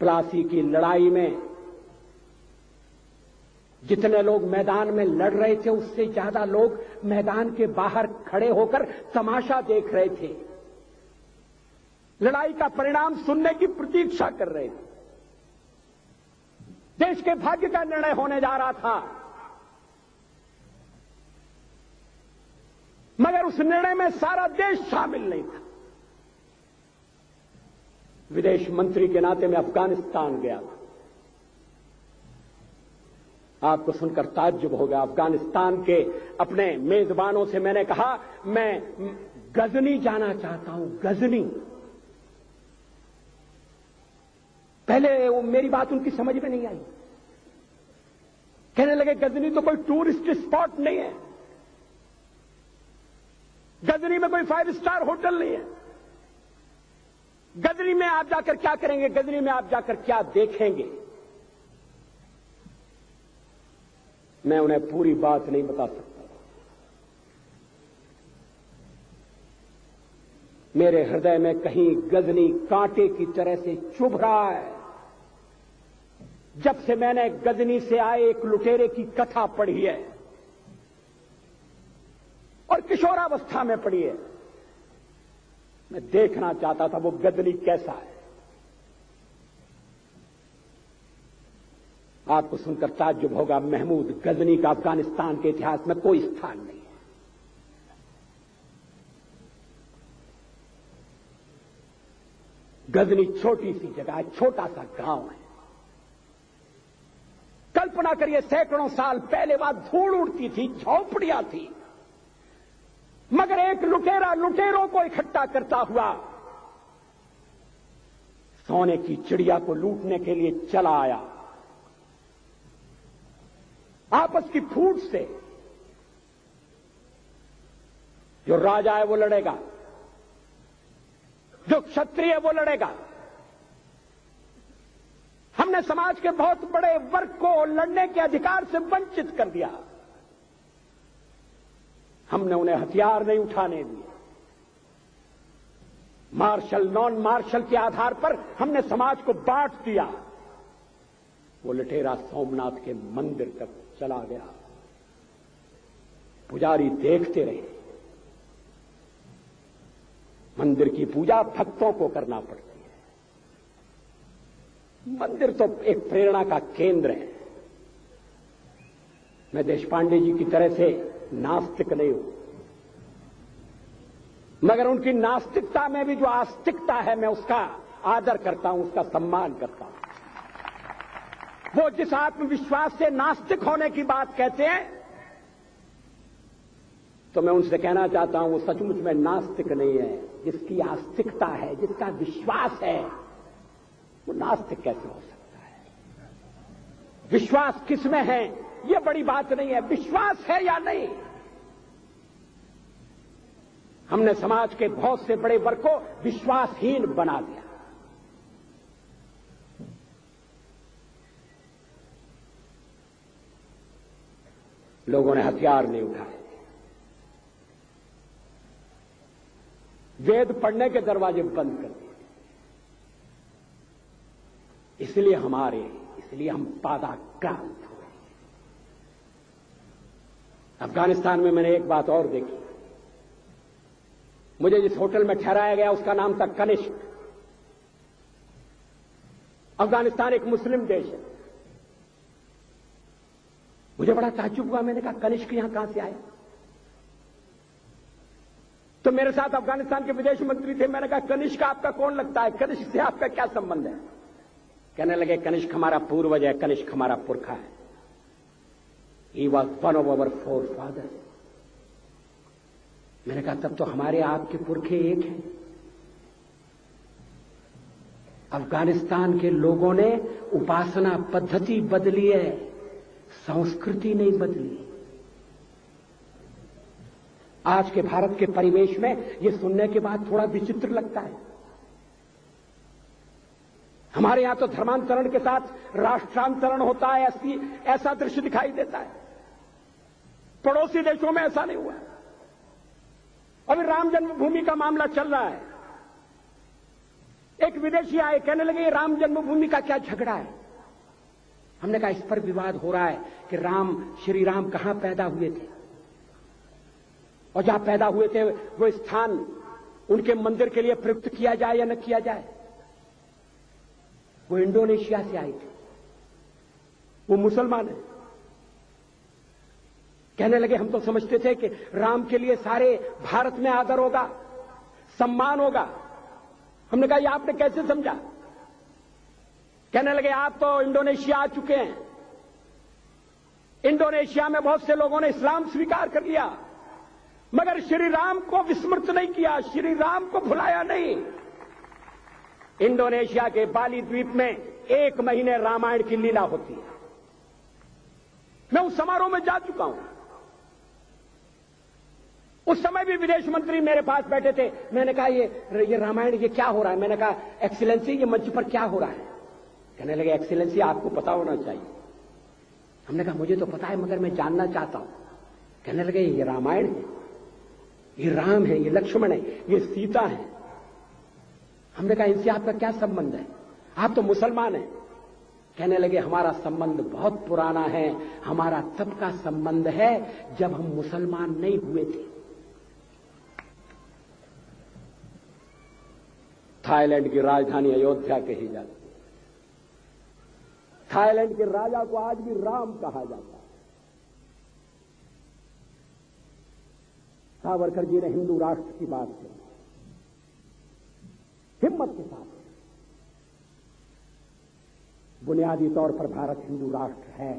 प्लासी की लड़ाई में जितने लोग मैदान में लड़ रहे थे उससे ज्यादा लोग मैदान के बाहर खड़े होकर तमाशा देख रहे थे, लड़ाई का परिणाम सुनने की प्रतीक्षा कर रहे थे। देश के भाग्य का निर्णय होने जा रहा था, मगर उस निर्णय में सारा देश शामिल नहीं था। विदेश मंत्री के नाते मैं अफगानिस्तान गया था। आपको सुनकर ताज्जुब होगा, अफगानिस्तान के अपने मेजबानों से मैंने कहा मैं गजनी जाना चाहता हूं, गजनी। पहले वो मेरी बात उनकी समझ में नहीं आई। कहने लगे गजनी तो कोई टूरिस्ट स्पॉट नहीं है, गजनी में कोई 5 स्टार होटल नहीं है, गजनी में आप जाकर क्या करेंगे, गजनी में आप जाकर क्या देखेंगे। मैं उन्हें पूरी बात नहीं बता सकता। मेरे हृदय में कहीं गजनी कांटे की तरह से चुभ रहा है। जब से मैंने गजनी से आए एक लुटेरे की कथा पढ़ी है और किशोरावस्था में पढ़ी है, मैं देखना चाहता था वो गजनी कैसा है। आपको सुनकर ताज्जुब होगा, महमूद गजनी का अफगानिस्तान के इतिहास में कोई स्थान नहीं है। गजनी छोटी सी जगह है, छोटा सा गांव है। कल्पना करिए सैकड़ों साल पहले वहां धूल उड़ती थी, झोंपड़ियां थी, मगर एक लुटेरा लुटेरों को इकट्ठा करता हुआ सोने की चिड़िया को लूटने के लिए चला आया। आपस की फूट से जो राजा है वो लड़ेगा, जो क्षत्रिय है वो लड़ेगा। हमने समाज के बहुत बड़े वर्ग को लड़ने के अधिकार से वंचित कर दिया। हमने उन्हें हथियार नहीं उठाने दिए। मार्शल नॉन मार्शल के आधार पर हमने समाज को बांट दिया। वो लुटेरा सोमनाथ के मंदिर तक चला गया। पुजारी देखते रहे। मंदिर की पूजा भक्तों को करना पड़ती है। मंदिर तो एक प्रेरणा का केंद्र है। मैं देशपांडे जी की तरह से नास्तिक नहीं हूं, मगर उनकी नास्तिकता में भी जो आस्तिकता है मैं उसका आदर करता हूं, उसका सम्मान करता हूं। वो जिस आत्मविश्वास से नास्तिक होने की बात कहते हैं, तो मैं उनसे कहना चाहता हूं वो सचमुच में नास्तिक नहीं है। जिसकी आस्तिकता है, जिसका विश्वास है, वो नास्तिक कैसे हो सकता है। विश्वास किसमें है ये बड़ी बात नहीं है, विश्वास है या नहीं। हमने समाज के बहुत से बड़े वर्ग को विश्वासहीन बना दिया। लोगों ने हथियार नहीं उठाए, वेद पढ़ने के दरवाजे बंद कर दिए। इसलिए हम पादाक्रांत हुए। अफगानिस्तान में मैंने एक बात और देखी। मुझे जिस होटल में ठहराया गया उसका नाम था कनिष्क। अफगानिस्तान एक मुस्लिम देश है। मुझे बड़ा ताज्जुब हुआ। मैंने कहा कनिष्क यहां कहां से आया। तो मेरे साथ अफगानिस्तान के विदेश मंत्री थे। मैंने कहा कनिष्क आपका कौन लगता है, कनिष्क से आपका क्या संबंध है। कहने लगे कनिष्क हमारा पूर्वज है, कनिष्क हमारा पुरखा है। He was one of our forefathers. मैंने कहा तब तो हमारे आपके पुरखे एक हैं। अफगानिस्तान के लोगों ने उपासना पद्धति बदली है, संस्कृति नहीं बदली। आज के भारत के परिवेश में यह सुनने के बाद थोड़ा विचित्र लगता है। हमारे यहां तो धर्मांतरण के साथ राष्ट्रांतरण होता है, ऐसा दृश्य दिखाई देता है। पड़ोसी देशों में ऐसा नहीं हुआ। अभी राम जन्मभूमि का मामला चल रहा है। एक विदेशी आए, कहने लगे ये राम जन्मभूमि का क्या झगड़ा है। हमने कहा इस पर विवाद हो रहा है कि श्री राम कहां पैदा हुए थे, और जहां पैदा हुए थे वो स्थान उनके मंदिर के लिए प्रयुक्त किया जाए या न किया जाए। वो इंडोनेशिया से आए थे, वो मुसलमान है। कहने लगे हम तो समझते थे कि राम के लिए सारे भारत में आदर होगा, सम्मान होगा। हमने कहा ये आपने कैसे समझा। कहने लगे आप तो इंडोनेशिया आ चुके हैं, इंडोनेशिया में बहुत से लोगों ने इस्लाम स्वीकार कर लिया, मगर श्री राम को विस्मृत नहीं किया, श्री राम को भुलाया नहीं। इंडोनेशिया के बाली द्वीप में 1 महीने रामायण की लीला होती है। मैं उस समारोह में जा चुका हूं। उस समय भी विदेश मंत्री मेरे पास बैठे थे। मैंने कहा ये रामायण ये क्या हो रहा है। मैंने कहा एक्सीलेंसी ये मंच पर क्या हो रहा है। कहने लगे एक्सीलेंसी आपको पता होना चाहिए। हमने कहा मुझे तो पता है मगर मैं जानना चाहता हूं। कहने लगे ये रामायण है, ये राम है, ये लक्ष्मण है, ये सीता है। हमने कहा इनसे आपका क्या संबंध है, आप तो मुसलमान हैं। कहने लगे हमारा संबंध बहुत पुराना है, हमारा तब का संबंध है जब हम मुसलमान नहीं हुए थे। थाईलैंड की राजधानी अयोध्या कही जाती है। थाईलैंड के राजा को आज भी राम कहा जाता है। सावरकर जी ने हिंदू राष्ट्र की बात की, हिम्मत के साथ। बुनियादी तौर पर भारत हिंदू राष्ट्र है।